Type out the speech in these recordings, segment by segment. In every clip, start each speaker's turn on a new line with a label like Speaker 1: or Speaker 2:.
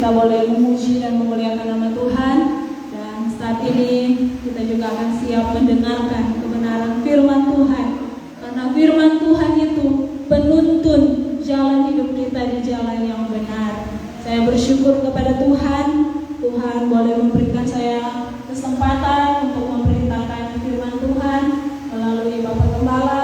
Speaker 1: kita boleh memuji dan memuliakan nama Tuhan. Dan saat ini kita juga akan siap mendengarkan kebenaran firman Tuhan. Karena firman Tuhan itu penuntun jalan hidup kita di jalan yang benar. Saya bersyukur kepada Tuhan. Tuhan boleh memberikan saya kesempatan untuk memberitakan firman Tuhan melalui Bapak Gembala.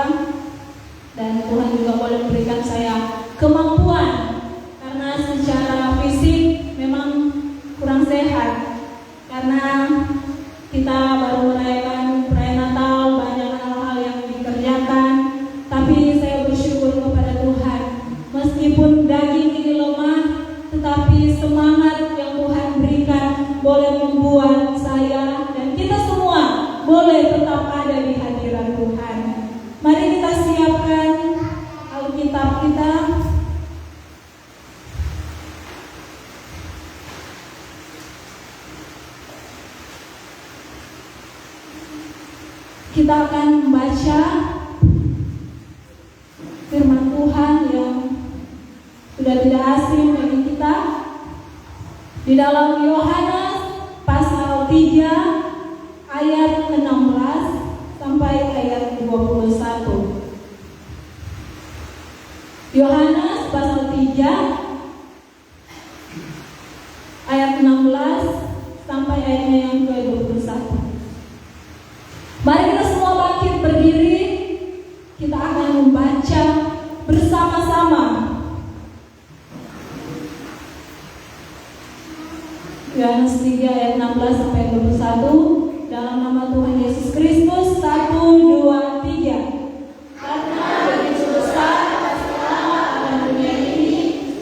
Speaker 1: Dan Tuhan juga boleh memberikan saya kemampuan. Karena secara fisik memang kurang sehat. Karena kita baru merayakan perayaan Natal, banyak hal-hal yang dikerjakan. Tapi saya bersyukur kepada Tuhan. Meskipun daging ini lemah, tetapi semangat yang Tuhan berikan boleh membuat saya dan kita semua boleh tetap ada di hadirat Tuhan. Mari kita siapkan Alkitab kita. Kita akan membaca firman Tuhan yang sudah tidak asing bagi kita di dalam Yohanes pasal 3 ayat 16 sampai ayat 21. Yohanes pasal 3 ayat 16 sampai ayatnya yang ke-21. Mari kita semua bangkit berdiri. Kita akan membaca bersama-sama Yohanes 3 ayat 16 sampai 21. Dalam nama Tuhan Yesus Kristus. 1, 2, 3. Karena begitu besar kasih Allah akan dunia ini,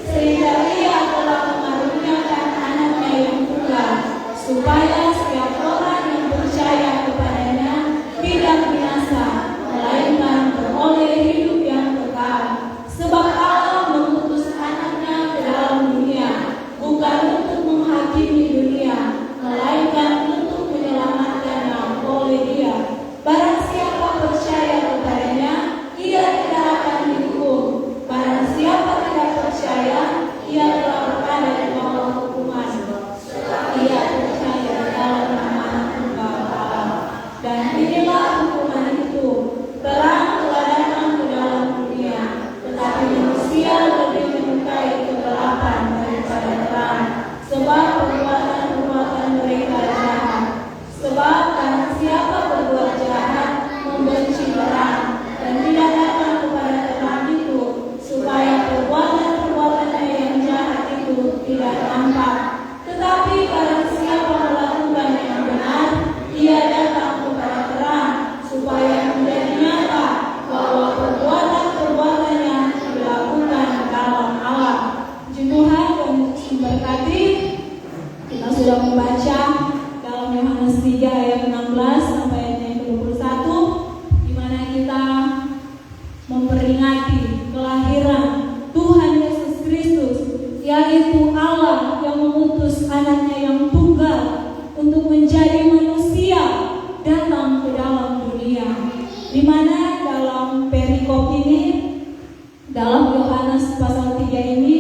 Speaker 1: sehingga Ia telah mengaruniakan anaknya yang tunggal, supaya setiap orang yang percaya kepadanya tidak binasa, melainkan beroleh hidup yang kekal. Sebab Allah mengutus anaknya ke dalam dunia, bukan untuk menghakimi dunia, melainkan untuk menyelamatkannya oleh Dia. Barang siapa percaya kepadanya, ia tidak akan dihukum. Barang siapa tidak percaya, ia telah berada di bawah hukuman. Sebab ia percaya dalam nama Anak Tunggal Allah. Dan inilah hukuman itu, terang telah datang ke dalam dunia, tetapi manusia lebih menyukai kegelapan daripada terang, sebab perbuatan mereka jahat. Sebab karena siapa berbuat jahat membenci terang dan tidak datang kepada terang itu, supaya perbuatan-perbuatannya yang jahat itu tidak nampak. Tetapi karena siapa melakukan yang benar, ia datang kepada terang, supaya menjadi nyata bahwa perbuatan-perbuatannya dilakukan dalam Allah. Puji Tuhan dan memberkati. Kita sudah membaca dalam Yohanes 3 ayat 16 sampai ayat 21, di mana kita memperingati kelahiran Tuhan Yesus Kristus, yaitu Allah yang mengutus anaknya yang tunggal untuk menjadi manusia datang ke dalam dunia. Di mana dalam perikop ini, dalam Yohanes pasal 3 ini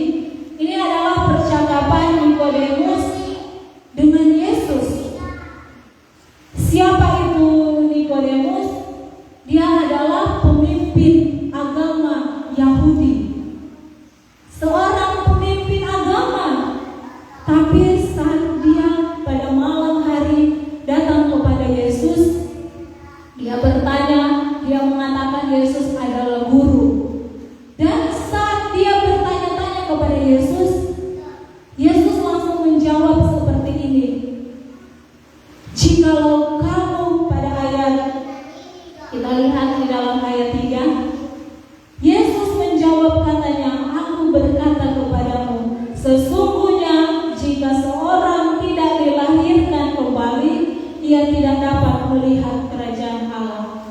Speaker 1: adalah percakapan Nikodemus dengan Yesus. Siapa itu Nikodemus? Dia adalah pemimpin agama Yahudi. Seorang pemimpin agama. Tapi saat dia pada malam hari datang kepada Yesus, dia bertanya, dia mengatakan Yesus adalah guru. Dan saat dia bertanya-tanya kepada Yesus, Yesus langsung menjawab seperti ini. Jikalau kamu pada ayat, kita lihat di dalam ayat 3, Yesus menjawab katanya, aku berkata kepadamu, sesungguhnya jika seorang tidak dilahirkan kembali, ia tidak dapat melihat kerajaan Allah.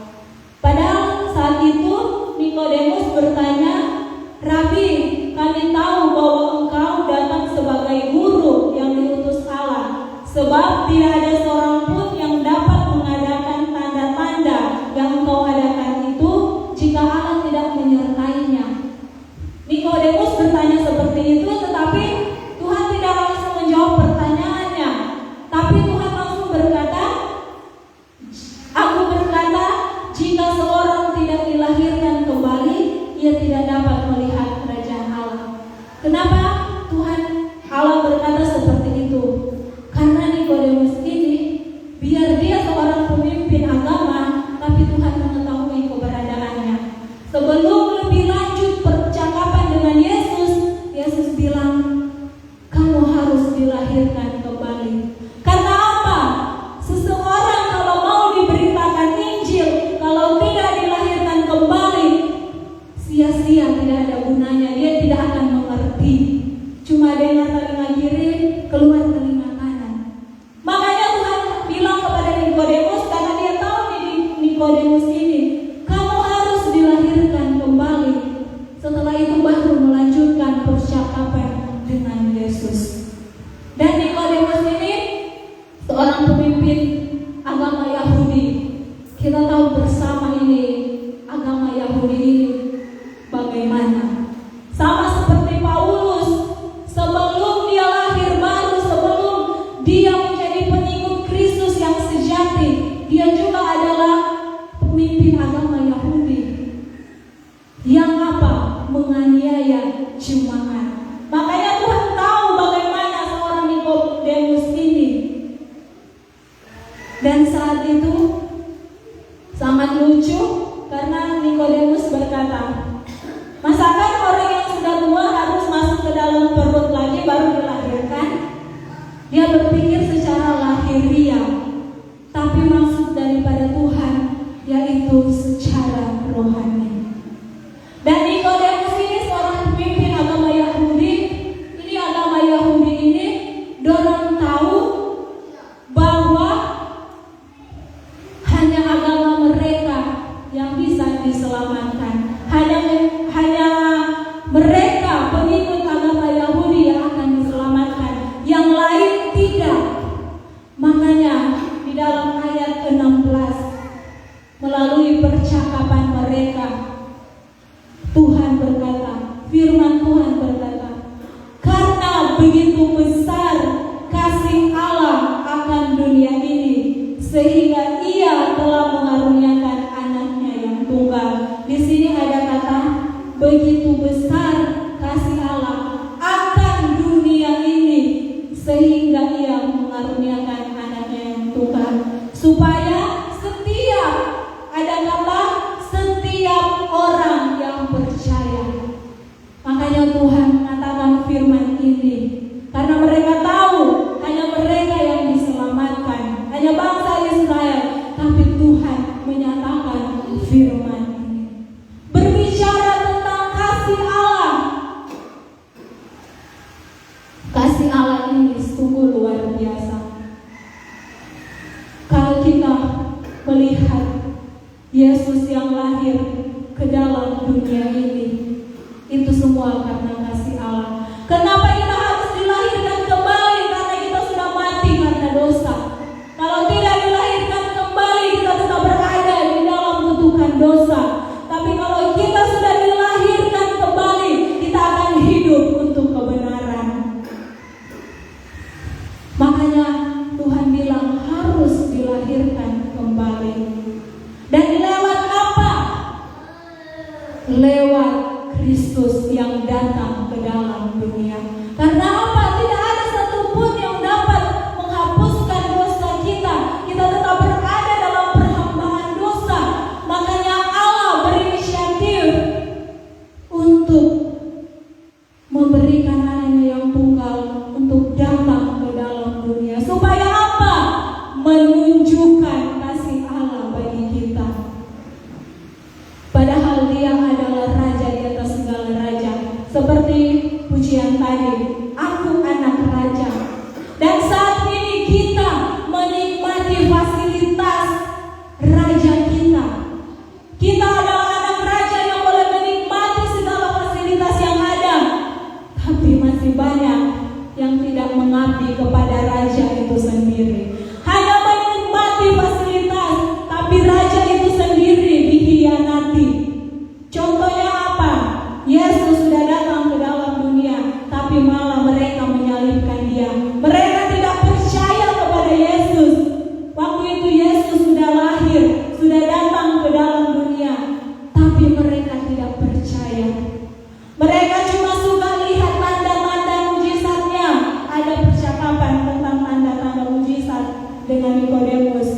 Speaker 1: Padahal saat itu Nikodemus bertanya, Rabi, kami tahu bahwa engkau datang sebagai guru yang diutus Allah, sebab tidak ada seorang pun yang dapat mengadakan tanda-tanda yang engkau adakan itu jika Allah tidak menyertainya. Nikodemus bertanya seperti itu, tetapi Tuhan tidak langsung dilahirkan kembali. Karena apa? Seseorang kalau mau diberitakan Injil, kalau tidak dilahirkan kembali, sia-sia, tidak ada gunanya. Dia tidak akan mengerti. Cuma dengar telinga kiri, keluar telinga kanan. Makanya Tuhan bilang kepada Nikodemus, karena dia tahu Nikodemus ini, kamu harus dilahirkan kembali. Setelah itu baru melanjutkan percakapan dengan Yesus. Dan Nikodemus ini seorang pemimpin agama Yahudi. Kita tahu bersama ini agama Yahudi ini bagaimana. Sama seperti Paulus, sebelum dia lahir baru, sebelum dia menjadi pengikut Kristus yang sejati, dia juga adalah pemimpin agama Yahudi yang apa? Menganiaya jemaat. Makanya Tuhan tahu bagaimana seorang Nikodemus ini. Dan saat itu sangat lucu karena Nikodemus berkata, masakan orang yang sudah tua harus masuk ke dalam perut lagi baru dilahirkan? Dia berpikir secara lahiriah, tapi maksud daripada Tuhan yaitu secara rohani. Dan Nikodemus ini seorang pemimpin agama Yahudi. Ini agama Yahudi ini dorong tahu bahwa hanya agama mereka yang bisa diselamatkan. Hanya mereka pengikut agama Yahudi yang akan diselamatkan. Yang lain tidak. Makanya di dalam ayat 16 melalui percakapan mereka, Tuhan berkata, firman Tuhan berkata, karena begitu besar kasih Allah akan dunia ini, sehingga Ia telah mengaruniakan anaknya yang tunggal. Di sini ada kata begitu besar kasih Allah akan dunia ini, sehingga Ia mengaruniakan anaknya yang tunggal, supaya setiap, ada kata setiap orang yang percaya. Makanya Tuhan mengatakan firman ini, karena mereka tahu hanya mereka yang diselamatkan, hanya bangsa Israel. Tapi Tuhan menyatakan firman ini, berbicara tentang kasih Allah. Kasih Allah ini sungguh luar biasa. Kalau kita melihat Yesus yang lahir ke dalam dunia ini, itu semua karena kasih Allah. Kenapa kita harus dilahirkan kembali? Karena kita sudah mati karena dosa. Kalau tidak dilahirkan kembali, kita tetap berada di dalam kutukan dosa. Tapi kalau kita sudah dilahirkan kembali, kita akan hidup untuk kebenaran. Makanya Tuhan bilang harus dilahirkan kembali. Dan lewat apa? Lewat Kristus yang datang ke dalam dunia. Karena apa? Tidak ada satupun yang dapat menghapuskan dosa kita. Kita tetap berada dalam perhambaan dosa. Makanya Allah berinisiatif untuk memberikan anaknya yang tunggal untuk datang ke dalam dunia. Supaya apa? Menunjukkan kasih Allah bagi kita. Padahal Dia adalah Raja di atas segala raja. Seperti pujian tadi, aku anak raja. Dan saat ini kita menikmati fasilitas raja kita. Kita adalah anak raja yang boleh menikmati segala fasilitas yang ada. Tapi masih banyak yang tidak mengabdi kepada raja itu sendiri. Hanya menikmati fasilitas, tapi raja itu sendiri dikhianati. Contohnya apa? Yesus sudah datang ke dalam dunia, tapi malah mereka menyalibkan Dia. Mereka tidak percaya kepada Yesus. Waktu itu Yesus sudah lahir, sudah datang ke dalam dunia, tapi mereka tidak percaya. Mereka cuma suka lihat tanda-tanda mujizatnya. Ada percakapan tentang tanda-tanda mujizat dengan Nikodemus.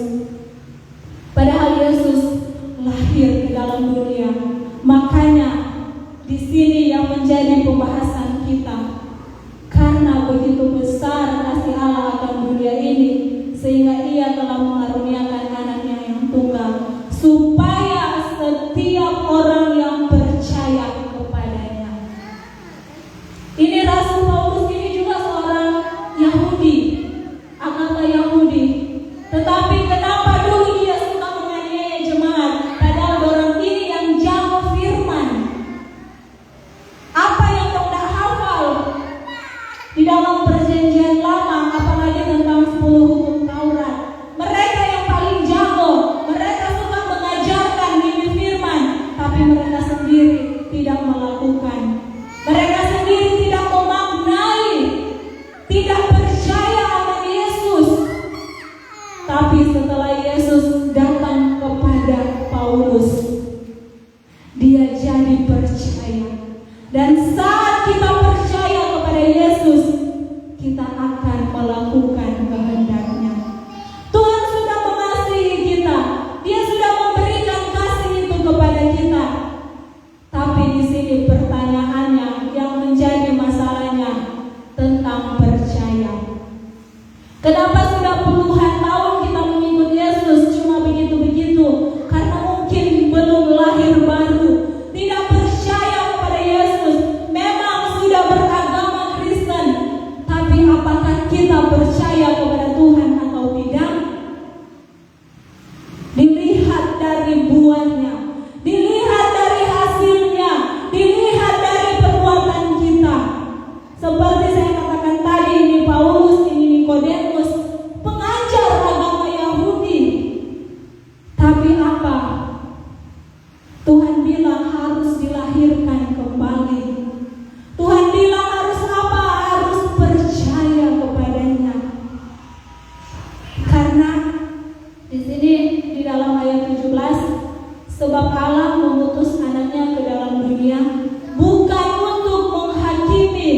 Speaker 1: Padahal Yesus lahir ke dalam dunia. Makanya di sini yang menjadi pembahasan kita, karena begitu besar kasih Kenapa sudah puluhan tahun kita mengikut Yesus cuma begitu-begitu? Karena mungkin belum lahir baru, tidak percaya kepada Yesus. Memang sudah beragama Kristen, tapi apakah kita percaya kepada Tuhan atau tidak? Dilihat dari buahnya, dilihat dari hasilnya, dilihat dari perbuatan kita. Seperti saya katakan tadi, ini Paulus, ini Nikodemus, pengajar agama Yahudi. Tapi apa? Tuhan bilang harus dilahirkan kembali. Tuhan bilang harus apa? Harus percaya kepadanya. Karena di sini di dalam ayat 17, sebab Allah mengutus anaknya ke dalam dunia bukan untuk menghakimi,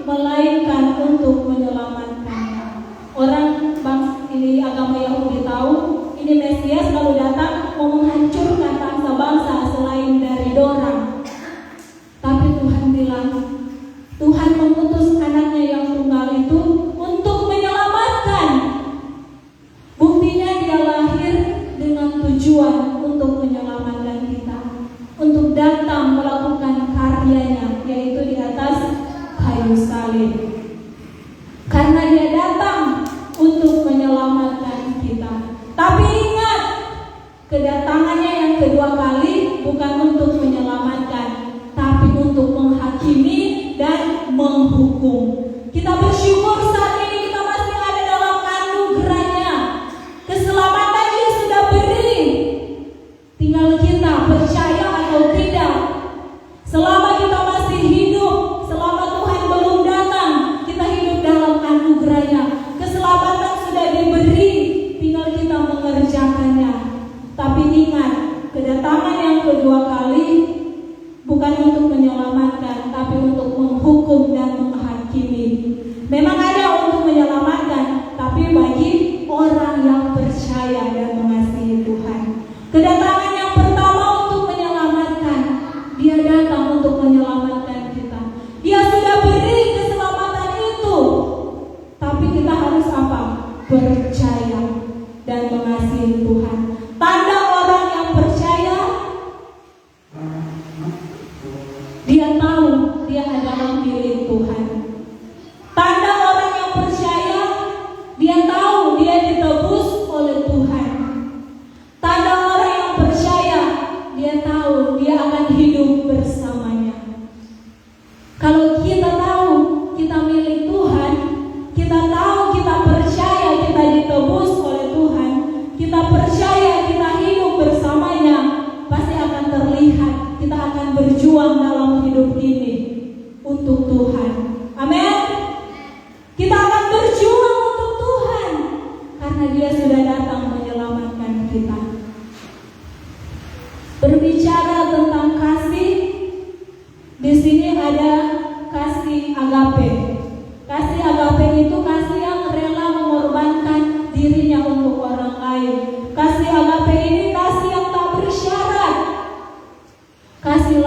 Speaker 1: melainkan untuk menyelamatkannya. Orang bangsa ini agama Yahudi tahu ini Mesias lalu datang mau menghancurkan bangsa-bangsa selain dari dorang. Tapi Tuhan bilang, Tuhan mengutus anaknya yang tunggal itu untuk menyelamatkan. Buktinya dia lahir dengan tujuan untuk menyelamatkan kita, untuk datang melakukan karyanya, yaitu di atas kayu salib. Karena dia datang untuk menyelamatkan kita. Tapi ingat, kedatangannya yang kedua kali bukan untuk menyelamatkan, tapi untuk menghakimi dan menghukum. Kita bersyukur saat ini kita masih ada dalam anugerahnya. Keselamatan Dia sudah beri, tinggal kita percaya atau tidak. Selama kita masih hidup, selama Tuhan belum datang, kita hidup dalam anugerahnya. Keselamatan sudah diberi, tinggal kita mengerjakannya. Tapi ingat, kedatangan yang kedua kali bukan untuk menyelamatkan, tapi untuk menghukum dan menghakimi. Memang ada untuk menyelamatkan, tapi bagi orang yang percaya dan mengasihi Tuhan. Kedatangan yang pertama untuk menyelamatkan, Dia datang untuk menyelamatkan kita. Dia sudah beri keselamatan itu, tapi kita harus apa? Percaya dan mengasihi Tuhan. Tanda orang yang percaya, dia tahu dia adalah milik Tuhan. Tanda orang yang percaya, dia tahu dia ditebus oleh Tuhan. Tanda orang yang percaya, dia tahu dia akan hidup bersamanya. Kalau kita tahu kita milik Tuhan, kita tahu kita percaya kita ditebus oleh Tuhan, kita percaya kita hidup bersamanya, pasti akan terlihat kita akan berjuang dalam hidup ini untuk Tuhan. Amin. Kita akan berjuang untuk Tuhan karena Dia sudah datang menyelamatkan kita. Berbicara tentang kasih, di sini ada kasih agape. Kasih agape itu kasih yang rela mengorbankan dirinya untuk orang lain. Kasih agape ini kasih yang tak bersyarat. Kasih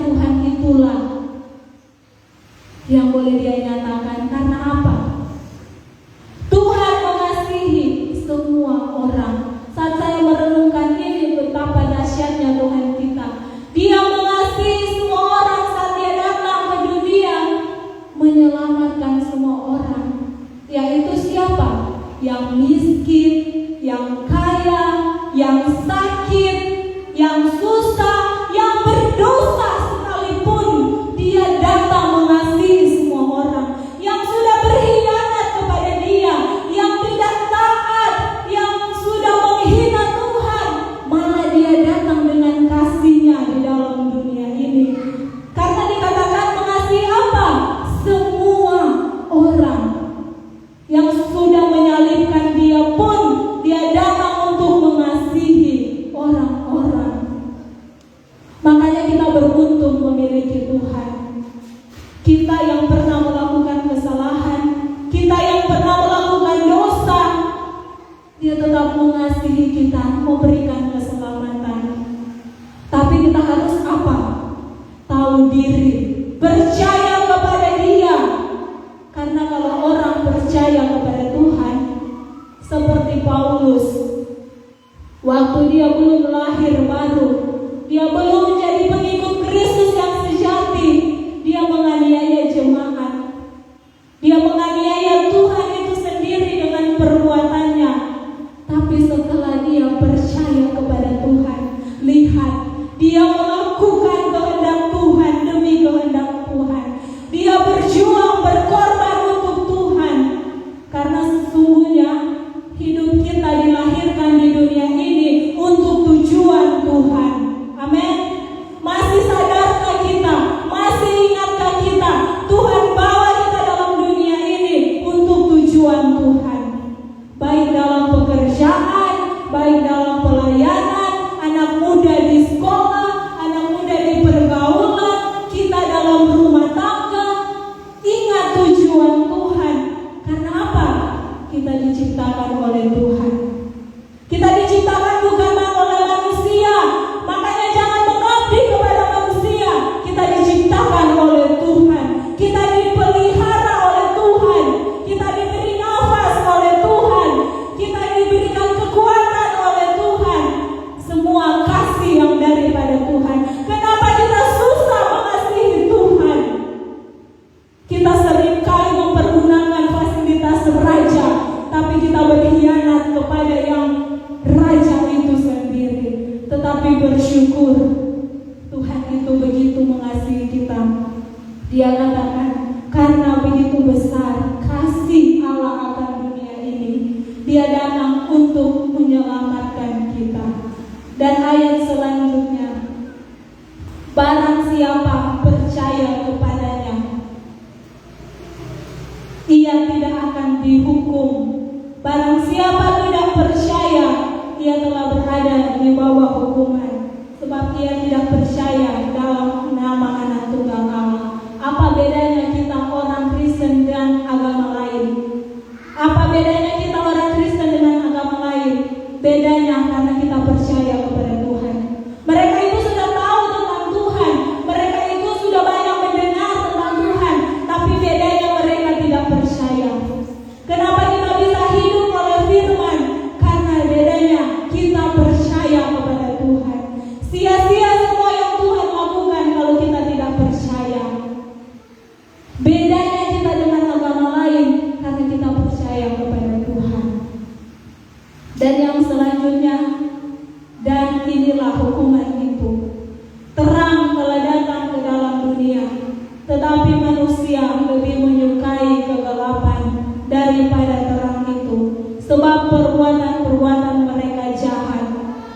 Speaker 1: Tuhan itulah yang boleh Dia nyatakan. Karena apa? Tuhan mengasihi semua orang. Saat saya merenungkan ini, betapa dahsyatnya Tuhan kita. Dia mengasihi semua orang saat Dia datang ke dunia, menyelamatkan semua orang. Yaitu siapa? Yang miskin, yang kaya, yang sakit, yang susah, yang berdosa sekalipun, Dia datang mengasihi semua orang. Yang sudah berkhianat kepada Dia, yang tidak taat, yang sudah menghina Tuhan, malah Dia datang dengan kasih-Nya di dalam dunia ini. Karena dikatakan mengasihi apa? Semua orang. Yang sudah menyalibkan Dia pun, Dia datang Waktu dia belum lahir baru, dia belum menjadi pengikut Kristus yang sejati, dia menganiaya jemaat. Dia menganiaya Tuhan itu sendiri dengan perbuatannya. Tapi setelah dia percaya kepada Tuhan, lihat, dia melakukan kehendak Tuhan demi kehendak Tuhan. Dia berjuang, berkorban untuk Tuhan. Karena sesungguhnya hidup kita dilahirkan di dunia ini untuk tujuan Tuhan. Amin. Masih sadarkah kita? Masih ingatkah kita? Tuhan bawa kita dalam dunia ini untuk tujuan Tuhan. Baik dalam pekerjaan, baik dalam pelayanan, anak muda di sekolah, anak muda di pergaulan, kita dalam rumah tangga. Ingat tujuan Tuhan. Karena apa? Kita diciptakan oleh Tuhan. Kita diciptakan bukan oleh manusia. Makanya jangan mengabdi kepada manusia. Kita diciptakan oleh Tuhan. Kita dipelihara oleh Tuhan. Kita diberi nafas oleh Tuhan. Kita diberikan kekuatan oleh Tuhan. Semua kasih yang daripada Tuhan. Kenapa kita susah mengasihi Tuhan? Kita seringkali mempergunakan fasilitas raja, tapi kita berkhianat kepada yang raja itu sendiri. Tetapi bersyukur, Tuhan itu begitu mengasihi kita. Dia katakan, karena begitu besar kasih Allah akan dunia ini, Dia datang untuk menyelamatkan kita. Dan ayat selanjutnya, barang siapa percaya kepadanya, ia tidak akan dihukum. Barang siapa tidak percaya, ia telah berada di bawah hukuman, sebab ia tidak percaya dalam nama Anak Tunggal Allah. Apa bedanya kita orang Kristen dengan agama lain? Apa bedanya kita orang Kristen dengan agama lain? Bedanya karena kita percaya kepada Tuhan. Mereka itu sudah tahu tentang Tuhan, mereka itu sudah banyak mendengar tentang Tuhan, tapi bedanya mereka tidak percaya. Kenapa kita bisa hidup oleh firman? Karena bedanya kita percaya kepada Tuhan. Sia-sia semua yang Tuhan lakukan kalau kita tidak percaya. Bedanya kita dengan agama lain karena kita percaya kepada Tuhan. Dan yang selanjutnya, dan inilah hukuman itu. Terang telah datang ke dalam dunia, tetapi manusia lebih menyukai kegelapan daripada terang itu, sebab perbuatan-perbuatan mereka jahat.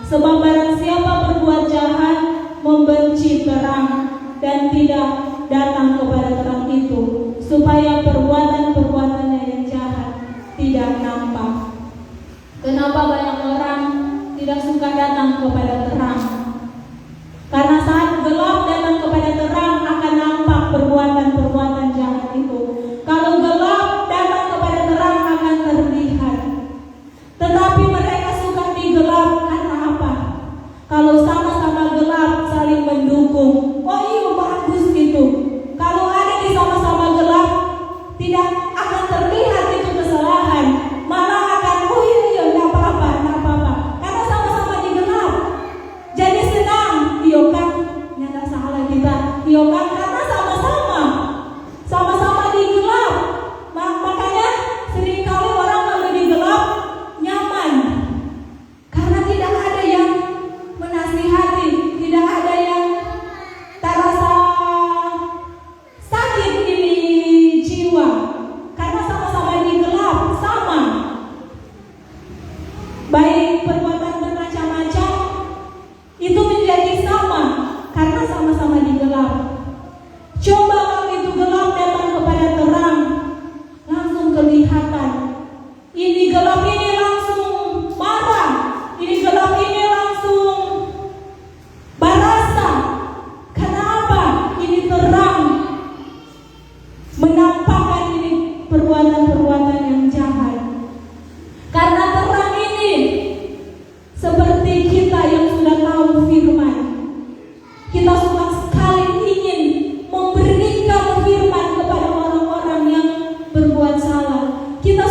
Speaker 1: Sebab barang siapa berbuat jahat, membenci terang dan tidak datang kepada terang itu, supaya perbuatan-perbuatannya yang jahat tidak nampak. Kenapa banyak orang tidak suka datang kepada terang? Karena saat gelap datang kepada terang akan nampak perbuatan-perbuatan jahat itu. Kalau gelap datang kepada terang akan terlihat. Tetapi mereka suka di gelap karena apa? Kalau sama-sama gelap saling mendukung. Oh iya, bagus itu. Kalau ada di sama-sama gelap, tidak akan terlihat itu kesalahan. Malah akan, oh iya, enggak apa-apa. Karena sama-sama di gelap. Jadi senang, iya kan? Nyata salah kita. Iya kan? Karena sama-sama di gelap. Makanya seringkali orang kalau di gelap nyaman. Karena tidak ada yang menasihati, tidak ada yang terasa sakit di jiwa. Karena sama-sama di gelap, sama. Baik perbuatan bermacam-macam itu menjadi sama karena sama-sama di gelap. Coba kalau itu gelap datang kepada terang, langsung kelihatan. Ini gelap ini langsung marah, ini gelap ini langsung barasa. Kenapa? Ini terang menampakkan ini perbuatan-perbuatan yang jahat. Karena terang ini seperti kita yang sudah tahu firman, kita suka sekali ingin memberikan firman kepada orang-orang yang berbuat salah. Kita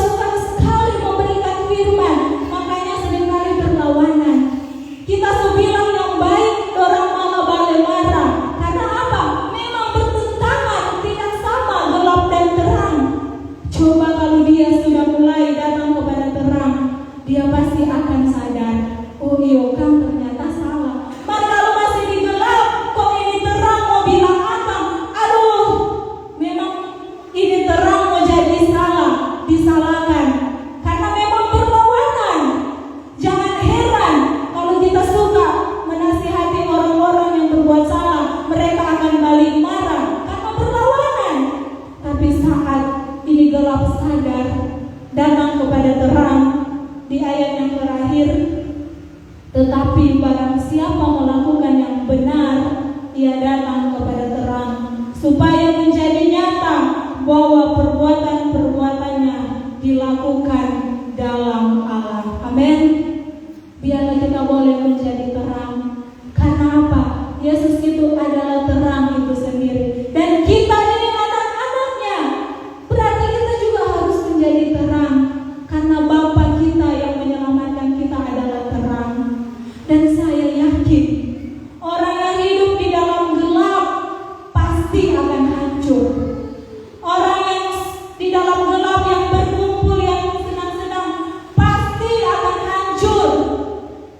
Speaker 1: datang kepada terang di ayat yang terakhir. Tetapi barang siapa melakukan yang benar, ia datang kepada terang, supaya menjadi nyata bahwa perbuatan-perbuatannya dilakukan dalam Allah. Amin. Biarlah kita boleh menjadi terang. Karena apa? Yesus itu adalah terang itu sendiri. Dan kita ini anak-anaknya. Berarti kita juga harus menjadi terang. Karena Bapa kita yang menyelamatkan kita adalah terang. Dan saya yakin orang yang hidup di dalam gelap pasti akan hancur. Orang yang di dalam gelap yang berkumpul, yang senang-senang, pasti akan hancur.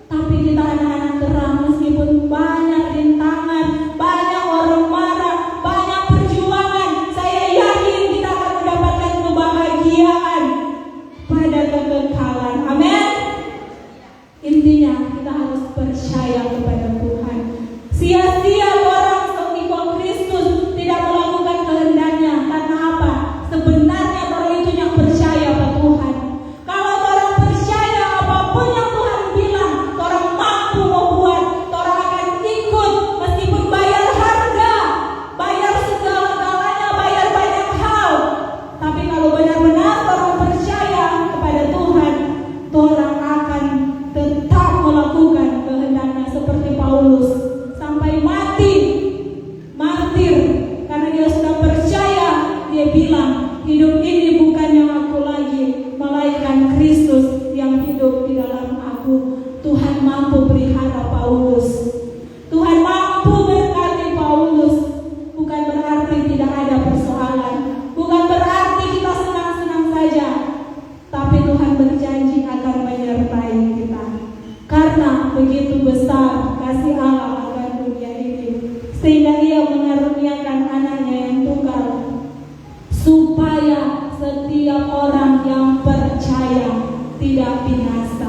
Speaker 1: Tapi kita anak-anak terang, meskipun banyak rintangan, banyak orang marah, banyak perjuangan, saya yakin kita akan mendapatkan kebahagiaan pada kekekalan. Amin. Intinya kita harus percaya kepada Tuhan. Sia-sia orang mengikut Kristus tidak melakukan kehendaknya. Karena apa? Sebenarnya orang itu yang percaya pada Tuhan. Kalau orang percaya apapun yang Tuhan bilang, orang mampu membuat, orang akan ikut meskipun bayar harga, bayar segala-galanya, bayar banyak hal. Tapi kalau benar-benar orang percaya kepada Tuhan, orang akan tetap melakukan kehendaknya seperti Paulus sampai mati, martir, karena dia sudah percaya. Dia bilang, hidup ini bukan yang aku lagi, melainkan Kristus yang hidup di dalam aku. Tuhan mampu pelihara Paulus. Tuhan mampu berkati Paulus. Bukan berarti tidak ada persoalan, bukan berarti kita senang-senang saja, tapi Tuhan berjanji akan menyertai kita. Karena begitu besar kasih Allah akan dunia ini, sehingga Ia mengaruniakan anaknya yang tunggal, supaya setiap orang yang percaya tidak binasa.